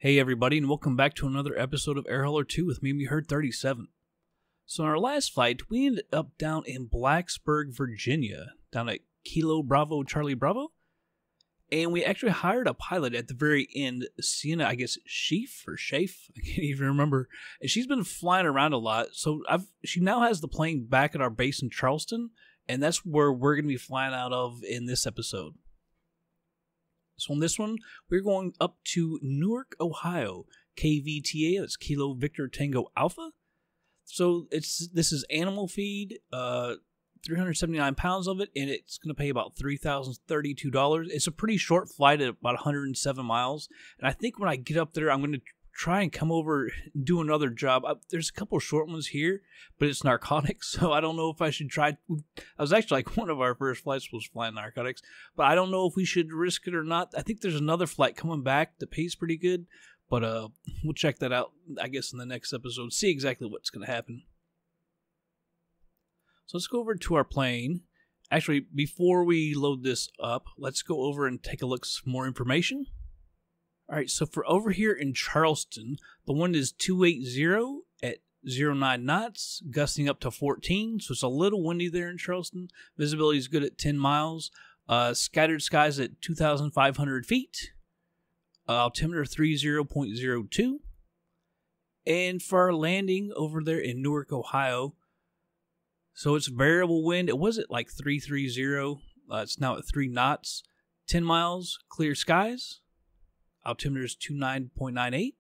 Hey everybody, and welcome back to another episode of Air Hauler 2 with me, Herd 37. So in our last flight, we ended up down in Blacksburg, Virginia, down at Kilo Bravo Charlie Bravo, and we actually hired a pilot at the very end, Sienna, I guess, Sheaf or Shafe, I can't even remember, and she's been flying around a lot, so she now has the plane back at our base in Charleston, and that's where we're going to be flying out of in this episode. So on this one, we're going up to Newark, Ohio, KVTA, that's Kilo Victor Tango Alpha. So this is animal feed, 379 pounds of it, and it's going to pay about $3,032. It's a pretty short flight at about 107 miles, and I think when I get up there, I'm going to try and come over and do another job. There's a couple short ones here, but it's narcotics, so I don't know if I should try. I was actually like one of our first flights was flying narcotics, but I don't know if we should risk it or not. I think there's another flight coming back that pays pretty good, but we'll check that out, I guess, in the next episode, see exactly what's going to happen. So let's go over to our plane. Actually, before we load this up, let's go over and take a look at some more information. All right, so for over here in Charleston, the wind is 280 at 09 knots, gusting up to 14, so it's a little windy there in Charleston. Visibility is good at 10 miles. Scattered skies at 2,500 feet. Altimeter 30.02. And for our landing over there in Newark, Ohio, so it's variable wind. It was at like 330. It's now at 3 knots. 10 miles, clear skies. Altimeter is 29.98.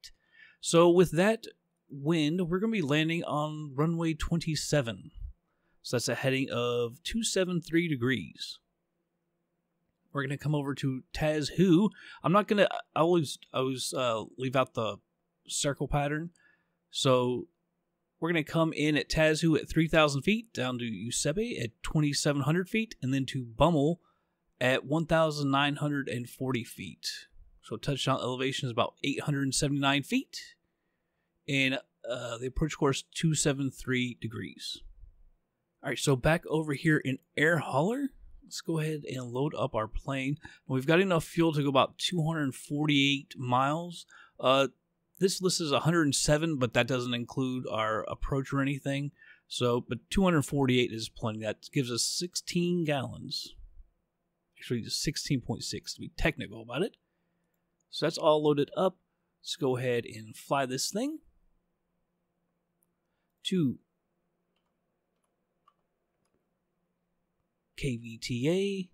So with that wind, we're going to be landing on runway 27. So that's a heading of 273 degrees. We're going to come over to Tazhoo. I'm not going to I always leave out the circle pattern. So we're going to come in at Tazhoo at 3,000 feet, down to Eusebe at 2,700 feet, and then to Bummel at 1,940 feet. So touchdown elevation is about 879 feet, and the approach course 273 degrees. All right, so back over here in Air Hauler, let's go ahead and load up our plane. We've got enough fuel to go about 248 miles. This list is 107, but that doesn't include our approach or anything. So, but 248 is plenty. That gives us 16 gallons. Actually, 16.6 to be technical about it. So that's all loaded up. Let's go ahead and fly this thing to KVTA.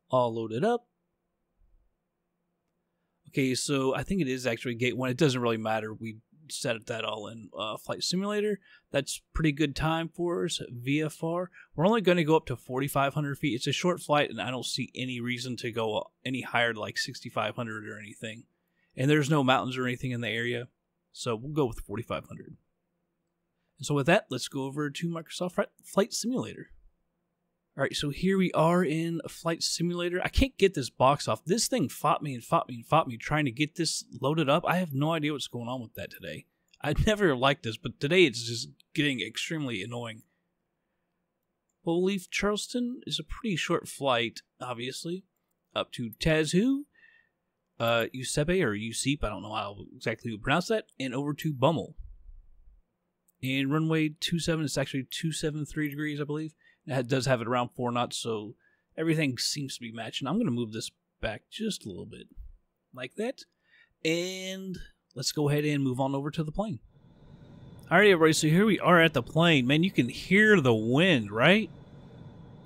All loaded up. Okay, so I think it is actually gate 1. It doesn't really matter. We set that all in Flight Simulator. That's pretty good time for us. VFR. We're only going to go up to 4,500 feet. It's a short flight, and I don't see any reason to go any higher to like 6,500 or anything. And there's no mountains or anything in the area, so we'll go with 4,500. And so with that, let's go over to Microsoft Flight Simulator. All right, so here we are in Flight Simulator. I can't get this box off. This thing fought me and fought me and fought me trying to get this loaded up. I have no idea what's going on with that today. I never liked this, but today it's just getting extremely annoying. Well, we'll leave Charleston. It's a pretty short flight, obviously, up to Tazhoo, Eusebe or Eusebe, I don't know how exactly you pronounce that, and over to Bummel. And runway 27, it's actually 273 degrees, I believe. It does have it around 4 knots, so everything seems to be matching. I'm going to move this back just a little bit, like that. And let's go ahead and move on over to the plane. Alright, everybody, so here we are at the plane. Man, you can hear the wind, right?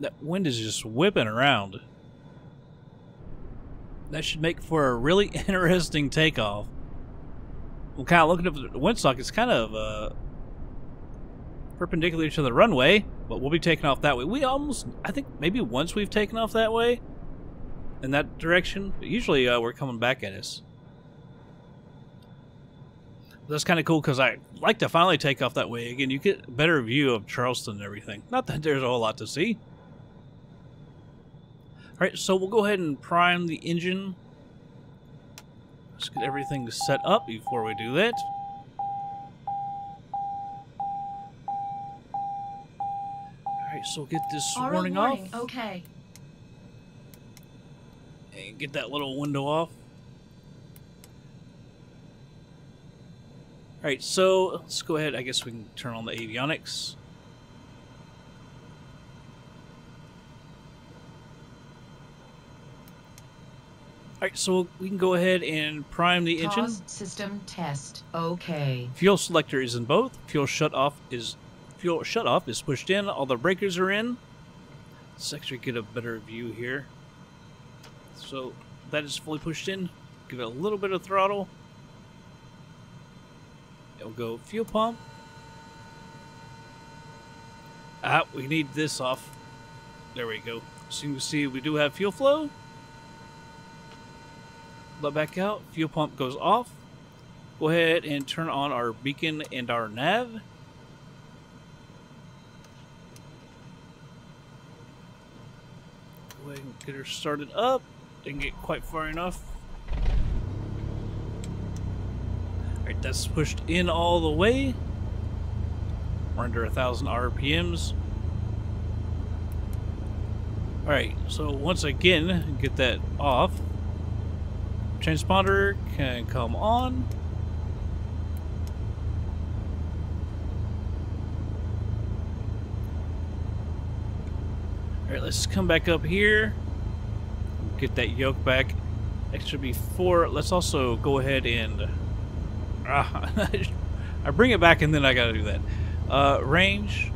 That wind is just whipping around. That should make for a really interesting takeoff. I'm kind of looking at the windsock. It's kind of perpendicular to the runway, but we'll be taking off that way. We almost, I think maybe once we've taken off that way, in that direction, but usually we're coming back at us. That's kind of cool because I like to finally take off that way again. You get a better view of Charleston and everything. Not that there's a whole lot to see. Alright, so we'll go ahead and prime the engine. Let's get everything set up before we do that. Alright, so get this warning off. Okay. And get that little window off. Alright, so let's go ahead. I guess we can turn on the avionics. Alright, so we can go ahead and prime the engine. Pause system test. Okay. Fuel selector is in both. Fuel shutoff is pushed in. All the breakers are in. Let's actually get a better view here. So that is fully pushed in. Give it a little bit of throttle. It'll go fuel pump. We need this off. There we go. So you can see we do have fuel flow. Let back out. Fuel pump goes off. Go ahead and turn on our beacon and our nav. Go ahead and get her started up. Didn't get quite far enough. Alright, that's pushed in all the way. We're under 1,000 RPMs. Alright, so once again, get that off. Transponder can come on. Alright, let's come back up here. Get that yoke back. Extra before. Let's also go ahead and I bring it back and then I gotta do that. Range.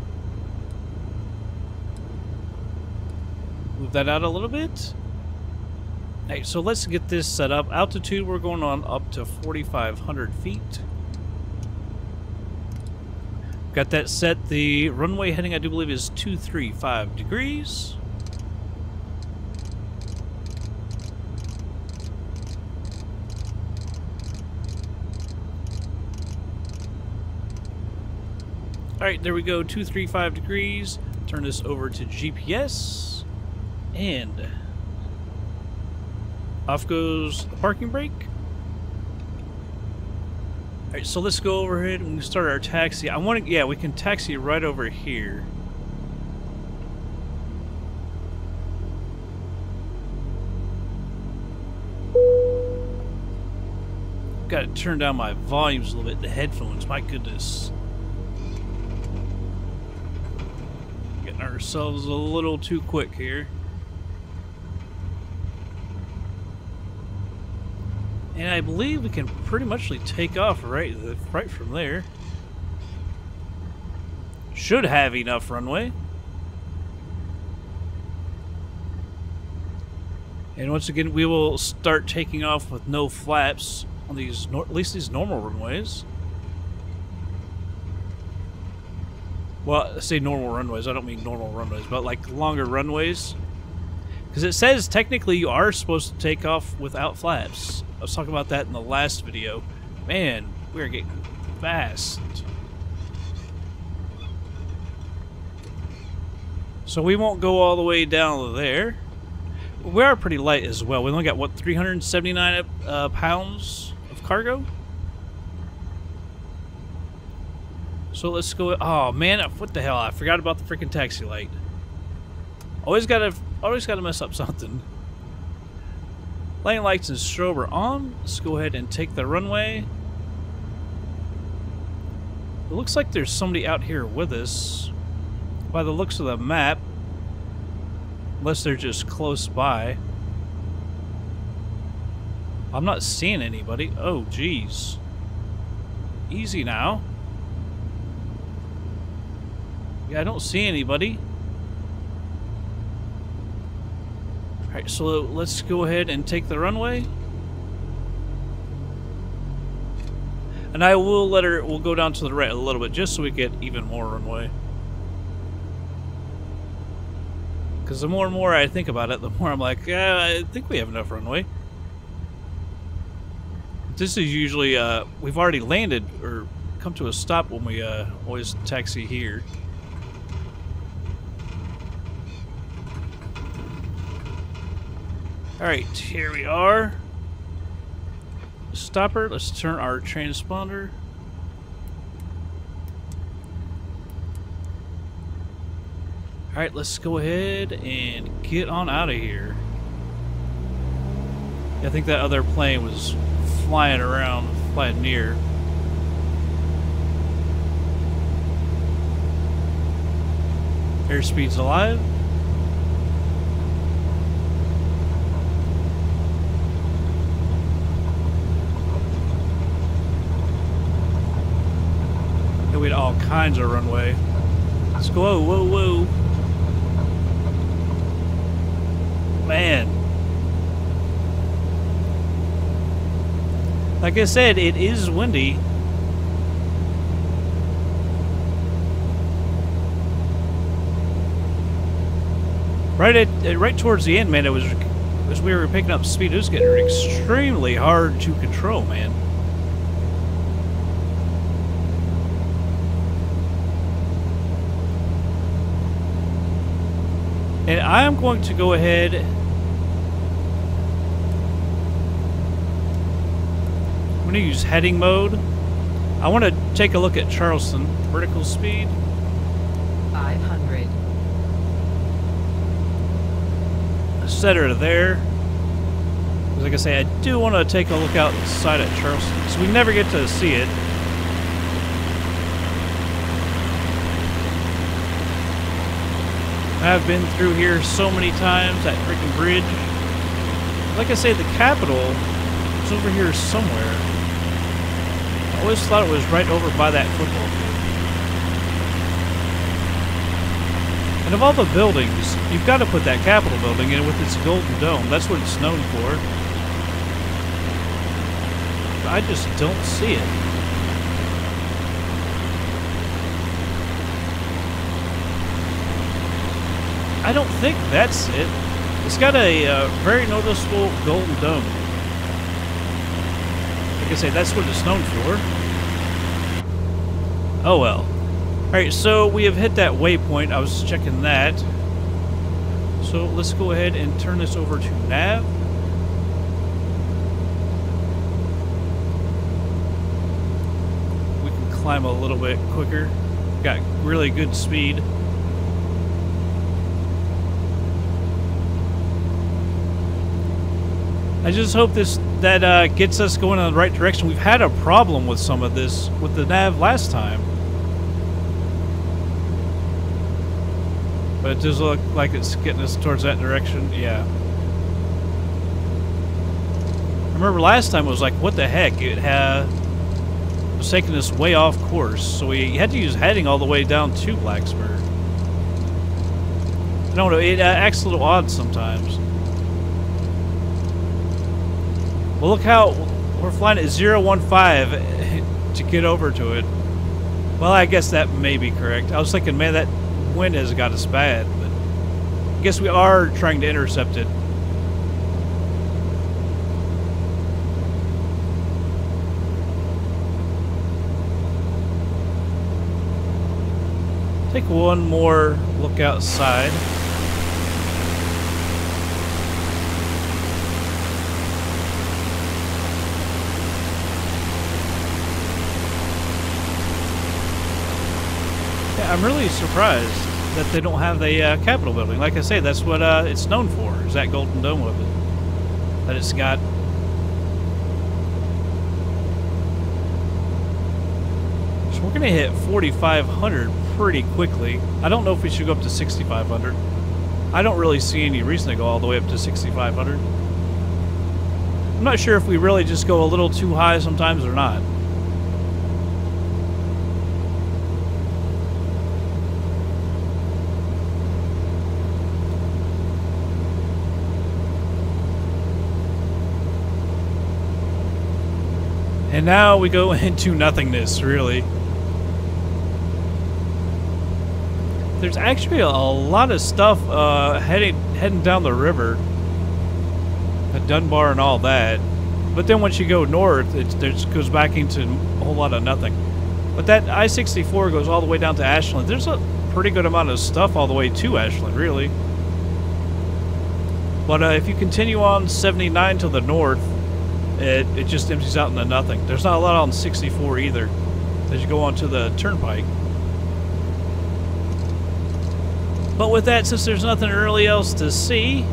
Move that out a little bit. Hey, so let's get this set up. Altitude, we're going on up to 4,500 feet. Got that set. The runway heading, I do believe, is 235 degrees. Alright, there we go, 235 degrees. Turn this over to GPS. And off goes the parking brake. Alright, so let's go over here and start our taxi. I want to, yeah, we can taxi right over here. Got to turn down my volumes a little bit, the headphones, my goodness. Getting ourselves a little too quick here. And I believe we can pretty much take off right from there. Should have enough runway. And once again, we will start taking off with no flaps on these, at least these normal runways. Well, I say normal runways. I don't mean normal runways, but like longer runways. Because it says technically you are supposed to take off without flaps. I was talking about that in the last video. Man, we're getting fast. So we won't go all the way down to there. We are pretty light as well. We only got, what, 379 pounds of cargo? So let's go. Oh, man, what the hell? I forgot about the freaking taxi light. Always gotta mess up something. Lane lights and strobe are on. Let's go ahead and take the runway. It looks like there's somebody out here with us. By the looks of the map. Unless they're just close by. I'm not seeing anybody. Oh, geez. Easy now. Yeah, I don't see anybody. Alright, so let's go ahead and take the runway. And I will we'll go down to the right a little bit just so we get even more runway. Because the more and more I think about it, the more I'm like, yeah, I think we have enough runway. This is usually, we've already landed or come to a stop when we always taxi here. Alright, here we are. Stopper, let's turn our transponder. Alright, let's go ahead and get on out of here. I think that other plane was flying around, flying near. Airspeed's alive. And we had all kinds of runway. Let's go. Whoa, whoa, whoa. Man. Like I said, it is windy. Right towards the end, man, as we were picking up speed, it was getting extremely hard to control, man. And I am going to go ahead. I'm going to use heading mode. I want to take a look at Charleston. Vertical speed. 500. Set her there. Like I say, I do want to take a look outside at Charleston, so we never get to see it. I've been through here so many times, that freaking bridge. Like I say, the Capitol is over here somewhere. I always thought it was right over by that football field. And of all the buildings, you've got to put that Capitol building in with its golden dome. That's what it's known for. But I just don't see it. I don't think that's it. It's got a very noticeable golden dome. Like I say, that's what it's known for. Oh well. Alright, so we have hit that waypoint. I was checking that. So let's go ahead and turn this over to nav. We can climb a little bit quicker. Got really good speed. I just hope that gets us going in the right direction. We've had a problem with some of this with the nav last time. But it does look like it's getting us towards that direction. Yeah. I remember last time it was like, what the heck? It was taking us way off course. So we had to use heading all the way down to Blacksburg. I don't know. It acts a little odd sometimes. Well, look how we're flying at 015 to get over to it. Well, I guess that may be correct. I was thinking, man, that wind has got us bad, but I guess we are trying to intercept it. Take one more look outside. I'm really surprised that they don't have the Capitol building. Like I say, that's what it's known for, is that golden dome of it. That it's got. So we're going to hit 4,500 pretty quickly. I don't know if we should go up to 6,500. I don't really see any reason to go all the way up to 6,500. I'm not sure if we really just go a little too high sometimes or not. And now we go into nothingness, really. There's actually a lot of stuff heading down the river. At Dunbar and all that. But then once you go north, it just goes back into a whole lot of nothing. But that I-64 goes all the way down to Ashland. There's a pretty good amount of stuff all the way to Ashland, really. But if you continue on 79 to the north, it just empties out into nothing. There's not a lot on 64 either as you go onto the turnpike. But with that, since there's nothing really else to see,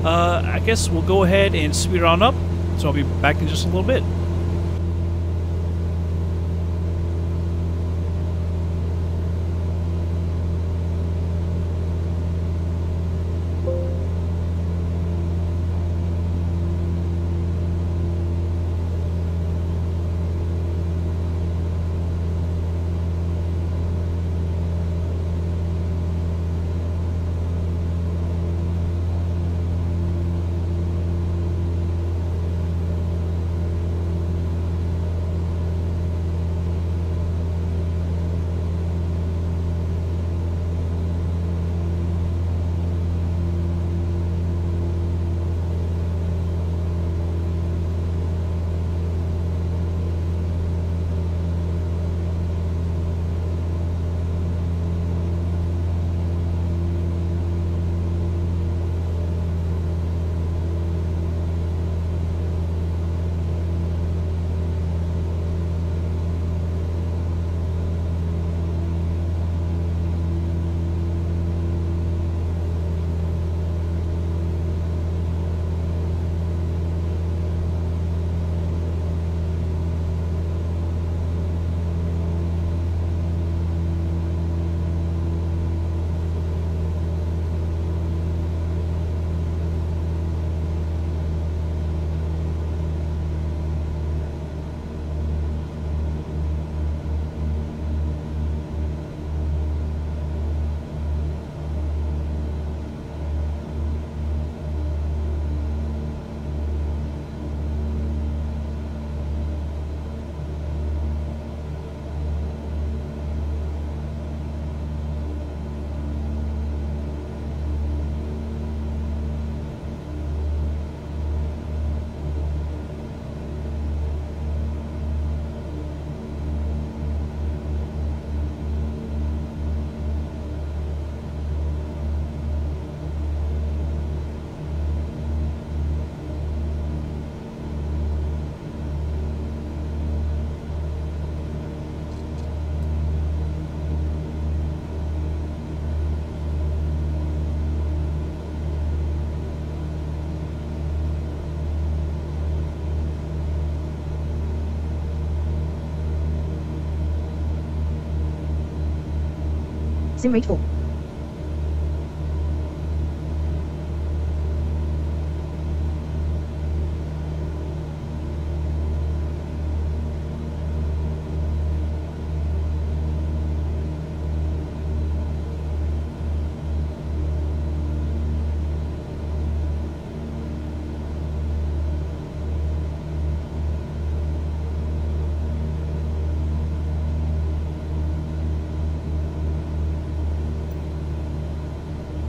I guess we'll go ahead and speed on up. So I'll be back in just a little bit. Sim rate 4.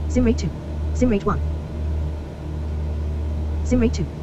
Sim rate 2. Sim rate 1. Sim rate 2.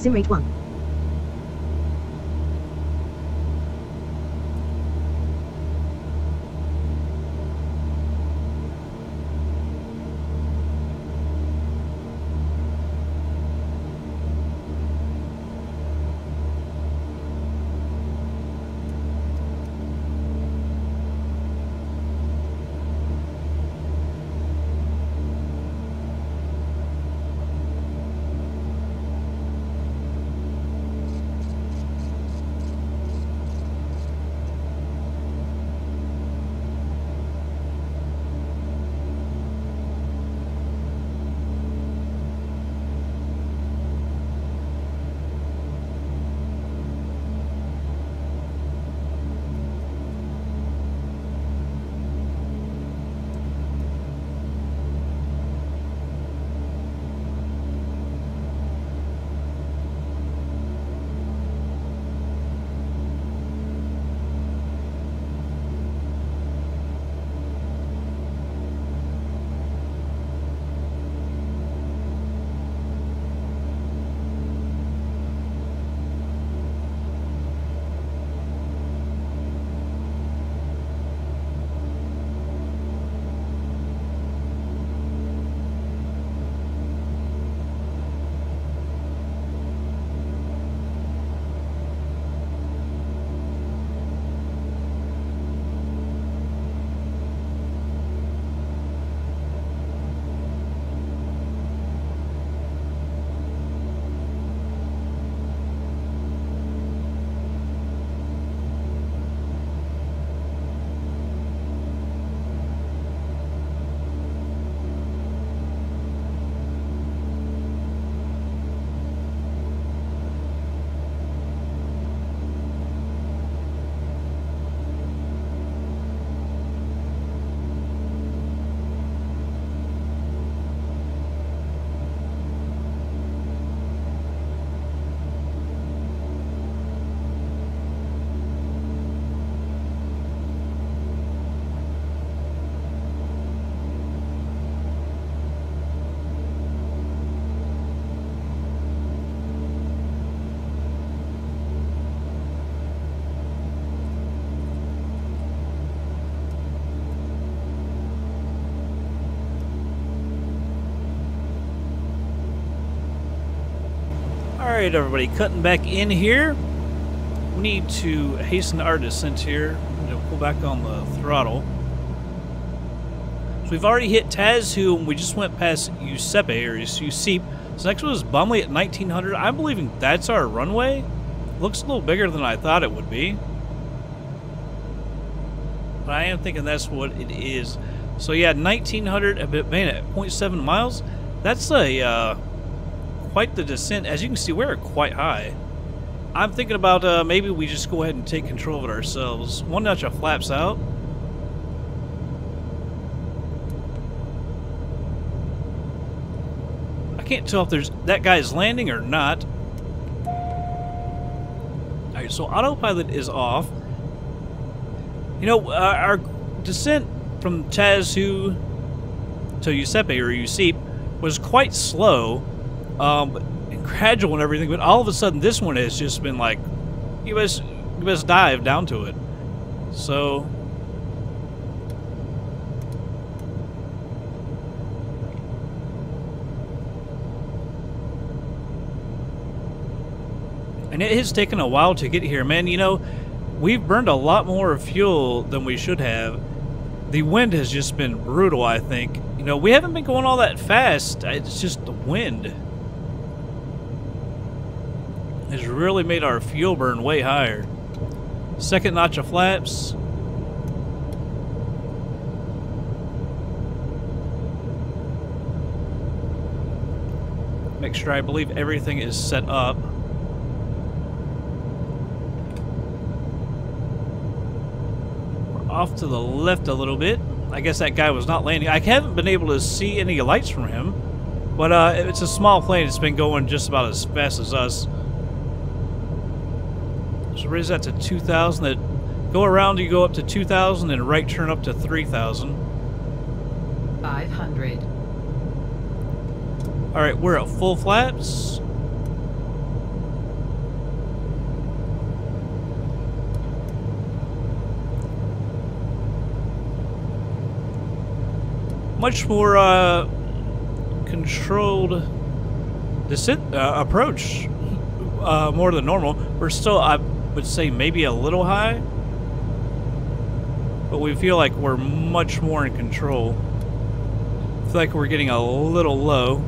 Sim rate 1. Alright everybody, cutting back in here. We need to hasten our descent here. Pull back on the throttle. So we've already hit Tazhu and we just went past Usepe or Usip. So next one is Bumley at 1900. I'm believing that's our runway. Looks a little bigger than I thought it would be. But I am thinking that's what it is. So yeah, 1900, man, at 0.7 miles. That's a quite the descent. As you can see, we're quite high. I'm thinking about maybe we just go ahead and take control of it ourselves. One notch of flaps out. I can't tell if there's that guy's landing or not. Alright, so autopilot is off. You know, our descent from Tazhu to Usepe or Usip was quite slow. And gradual and everything, but all of a sudden this one has just been like, you must dive down to it. So and it has taken a while to get here, man. You know, we've burned a lot more fuel than we should have. The wind has just been brutal, I think. You know, we haven't been going all that fast. It's just the wind has really made our fuel burn way higher. Second notch of flaps. Make sure I believe everything is set up. We're off to the left a little bit. I guess that guy was not landing. I haven't been able to see any lights from him, but it's a small plane. It's been going just about as fast as us. So raise that to 2,000. Go around, you go up to 2,000, and right turn up to 3,000. 500. All right, we're at full flaps. much more controlled descent approach, more than normal. We're still, I would say, maybe a little high, but we feel like we're much more in control. I feel like we're getting a little low.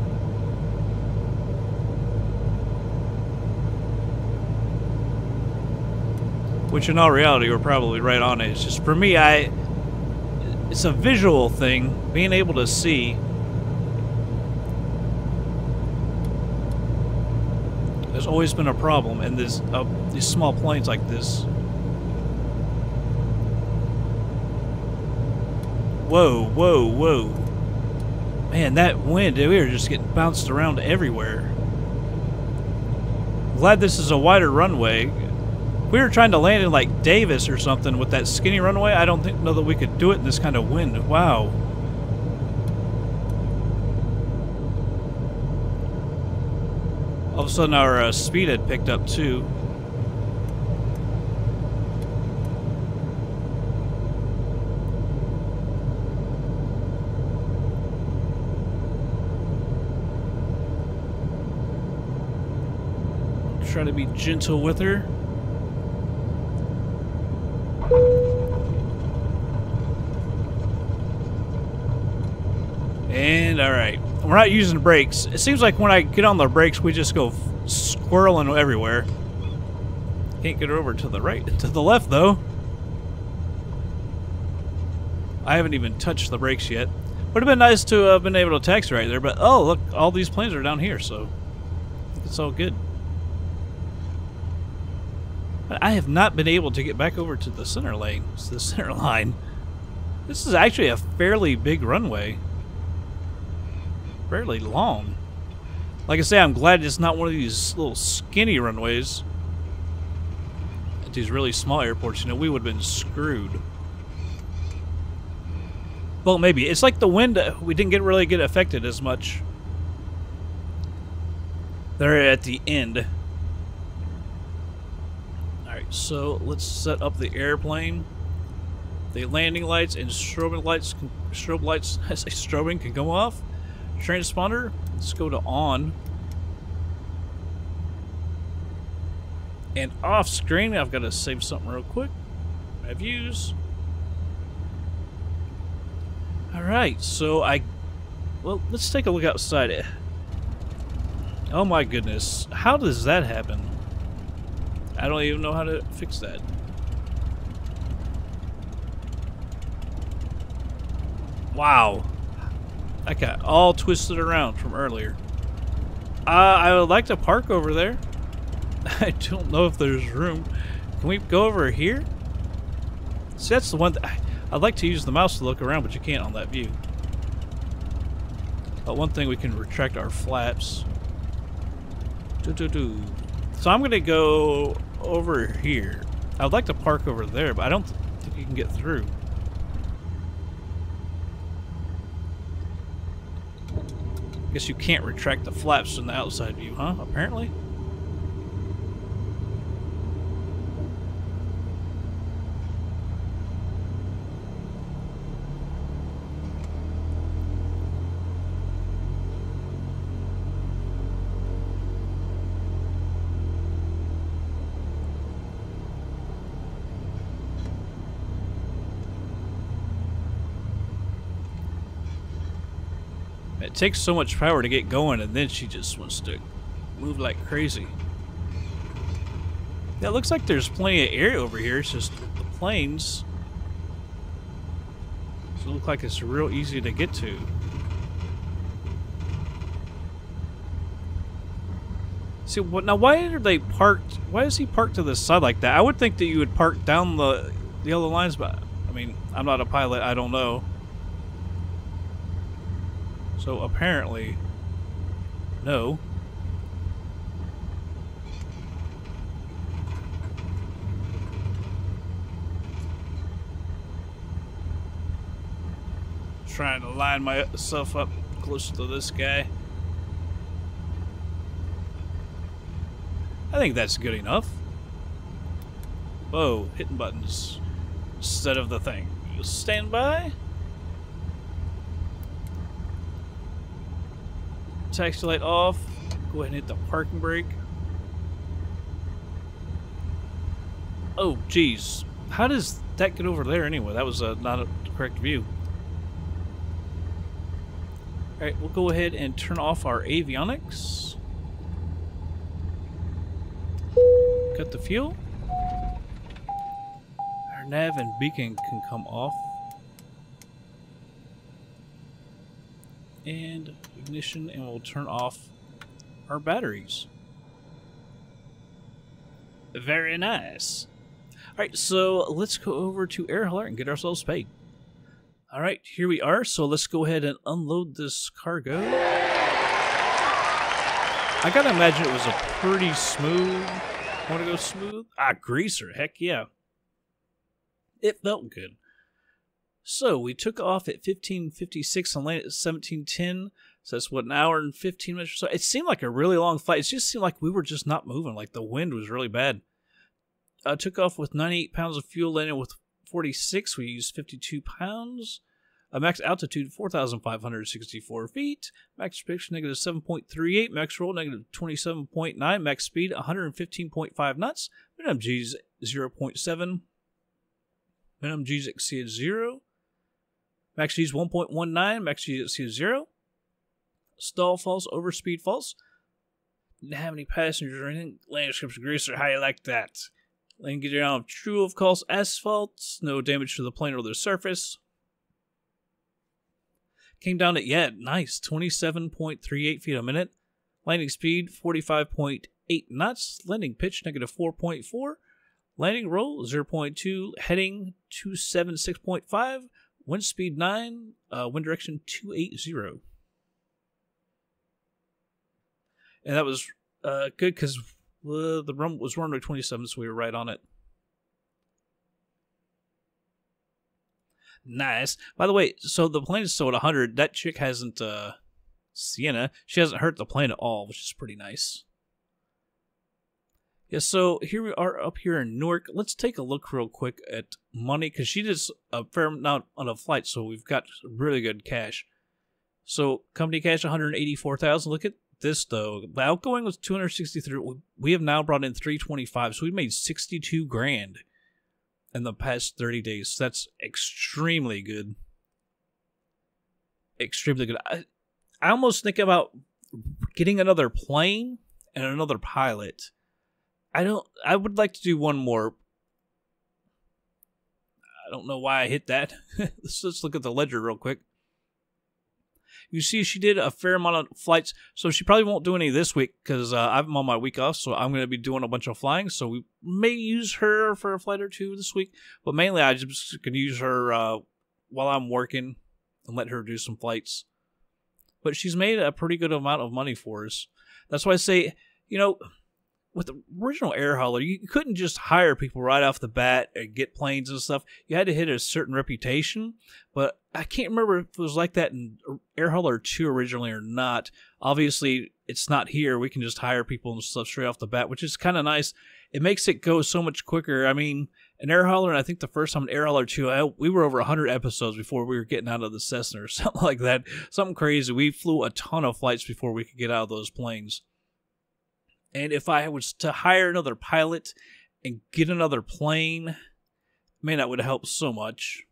Which in all reality, we're probably right on it. It's just, for me, it's a visual thing, being able to see. There's always been a problem in this, these small planes like this. Whoa, whoa, whoa. Man, that wind, we were just getting bounced around everywhere. Glad this is a wider runway. If we were trying to land in like Davis or something with that skinny runway, I don't know that we could do it in this kind of wind. Wow. All of a sudden our speed had picked up too. Try to be gentle with her. And alright, we're not using the brakes. It seems like when I get on the brakes, we just go squirreling everywhere. Can't get over to the right, to the left though. I haven't even touched the brakes yet. Would have been nice to have been able to taxi right there, but oh look, all these planes are down here, so I think it's all good. But I have not been able to get back over to the center lane, the center line. This is actually a fairly big runway. Fairly long. Like I say, I'm glad it's not one of these little skinny runways. At these really small airports, you know, we would have been screwed. Well, maybe. It's like the wind, we didn't really get affected as much. There at the end. Alright, so let's set up the airplane. The landing lights and strobe lights, I say strobing, can go off. Transponder, let's go to on. And off screen, I've got to save something real quick. My views. Alright, so well, let's take a look outside. Oh my goodness, how does that happen? I don't even know how to fix that. Wow. I got all twisted around from earlier. I would like to park over there. I don't know if there's room. Can we go over here? See, that's the one I'd like to use the mouse to look around, but you can't on that view. But one thing, we can retract our flaps. So I'm going to go over here. I would like to park over there, but I don't think you can get through. Guess you can't retract the flaps from the outside view, huh? Apparently. It takes so much power to get going, and then she just wants to move like crazy. Yeah, it looks like there's plenty of area over here. It's just the planes. So it looks like it's real easy to get to. See, now why are they parked? Why is he parked to the side like that? I would think that you would park down the other lines, but I mean, I'm not a pilot. I don't know. So apparently, no. Trying to line myself up close to this guy. I think that's good enough. Whoa, hitting buttons instead of the thing. Stand by. taxi light off. Go ahead and hit the parking brake. Oh, geez. How does that get over there anyway? That was not a correct view. Alright, we'll go ahead and turn off our avionics. Cut the fuel. Our nav and beacon can come off. And ignition, and we'll turn off our batteries. Very nice. Alright, so let's go over to Air Hauler and get ourselves paid. Alright, here we are, so let's go ahead and unload this cargo. I gotta imagine it was a pretty smooth. Want to go smooth? Ah, greaser, heck yeah. It felt good. So, we took off at 15:56 and landed at 17:10. So that's what, an hour and 15 minutes or so. It seemed like a really long flight. It just seemed like we were just not moving. Like the wind was really bad. Took off with 98 pounds of fuel, landed with 46. We used 52 pounds. Max altitude 4,564 feet. Max pitch negative 7.38. Max roll negative 27.9. Max speed 115.5 knots. Minimum G's 0.7. Minimum G's exceeded 0. Max G's 1.19. Max G's exceeded 0. Stall false. Overspeed false. Didn't have any passengers or anything. Landing description greaser. How you like that? Landing gear down true of course asphalt. No damage to the plane or the surface. Came down at, yeah, nice, 27.38 feet a minute. Landing speed 45.8 knots. Landing pitch negative 4.4. Landing roll 0.2. Heading 276.5. Wind speed 9. Wind direction 280. And that was good because the run was runway 27, so we were right on it. Nice. By the way, so the plane is still at 100. That chick hasn't, Sienna, she hasn't hurt the plane at all, which is pretty nice. Yeah, so here we are up here in Newark. Let's take a look real quick at money, because she did a fair amount on a flight, so we've got really good cash. So, company cash, 184,000. Look at this, though. The outgoing was 263. We have now brought in 325, so we made 62 grand. In the past 30 days. That's extremely good. Extremely good. I almost think about getting another plane and another pilot. I would like to do one more. I don't know why I hit that. Let's look at the ledger real quick. You see, she did a fair amount of flights, so she probably won't do any this week because I'm on my week off, so I'm going to be doing a bunch of flying, so we may use her for a flight or two this week, but mainly I just can use her while I'm working and let her do some flights. But she's made a pretty good amount of money for us. That's why I say, you know, with the original Air Hauler, you couldn't just hire people right off the bat and get planes and stuff. You had to hit a certain reputation, but I can't remember if it was like that in Air Hauler 2 originally or not. Obviously, it's not here. We can just hire people and stuff straight off the bat, which is kind of nice. It makes it go so much quicker. I mean, in Air Hauler, and I think the first time in Air Hauler 2, we were over 100 episodes before we were getting out of the Cessna or something like that. Something crazy. We flew a ton of flights before we could get out of those planes. And if I was to hire another pilot and get another plane, man, that would help so much.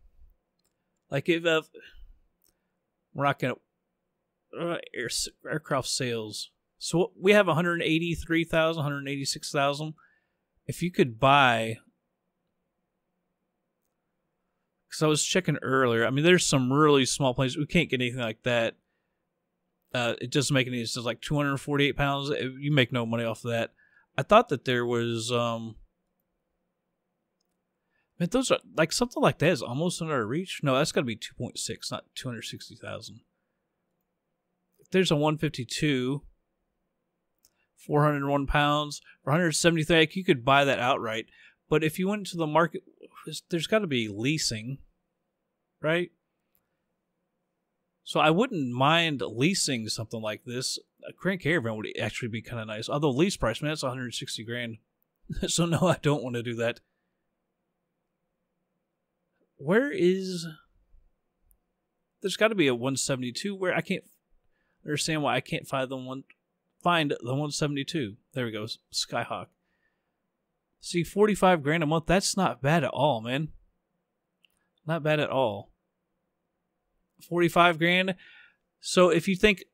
Like if we're not going to aircraft sales. So we have 183,000, 186,000. If you could buy, because I was checking earlier. I mean, there's some really small planes. We can't get anything like that. It doesn't make any sense. Like 248 pounds, you make no money off of that. I thought that there was, man, those are like something like that is almost under our reach. No, that's got to be 2.6, not 260,000. There's a 152, 401 pounds, for 173. Like, you could buy that outright. But if you went to the market, there's got to be leasing, right? So I wouldn't mind leasing something like this. A Grand Caravan would actually be kind of nice. Although lease price, man, that's 160 grand. So no, I don't want to do that. Where is... There's got to be a 172 where I can't... understand why I can't find the 172. There we go, Skyhawk. See, 45 grand a month. That's not bad at all, man. Not bad at all. 45 grand. So if you think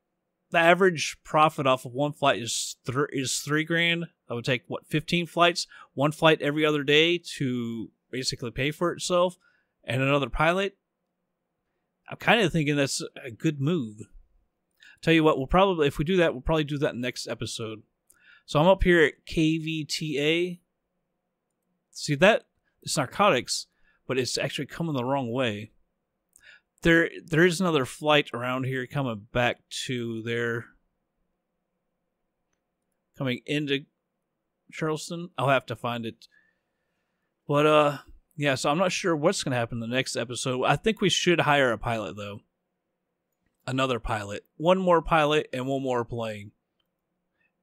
the average profit off of one flight is 3 grand, that would take what, 15 flights, one flight every other day to basically pay for itself, and another pilot. I'm kind of thinking that's a good move. Tell you what, if we do that, we'll probably do that next episode. So I'm up here at KVTA. See, that it's narcotics, but it's actually coming the wrong way. There is another flight around here coming back to there. Coming into Charleston. I'll have to find it. But, yeah, so I'm not sure what's going to happen in the next episode. I think we should hire a pilot, though. Another pilot. One more pilot and one more plane.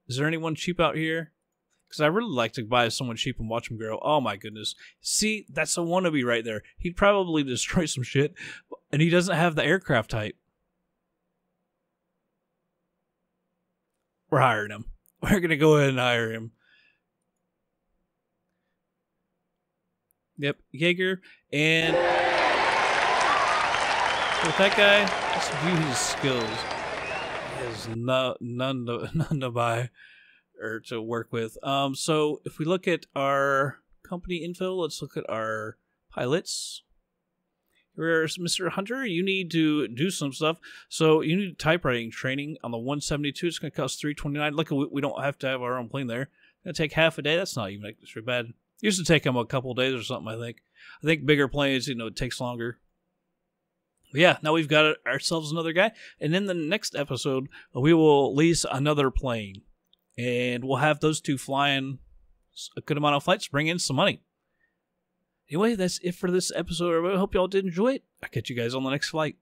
Is there anyone cheap out here? Because I really like to buy someone cheap and watch them grow. Oh, my goodness. See, that's a wannabe right there. He'd probably destroy some shit, and he doesn't have the aircraft type. We're hiring him. We're going to go ahead and hire him. Yep, Jaeger. And with that guy, let's view his skills. He has none to buy or to work with. So if we look at our company info, let's look at our pilots. Here's Mr. Hunter. You need to do some stuff. So you need typewriting training on the 172. It's going to cost $329. Look, we don't have to have our own plane there. It's going to take half a day. That's not even extra bad. It used to take them a couple of days or something, I think. I think bigger planes, it takes longer. But yeah, now we've got ourselves another guy. And in the next episode, we will lease another plane. And we'll have those two flying a good amount of flights, bring in some money. Anyway, that's it for this episode. I hope y'all did enjoy it. I'll catch you guys on the next flight.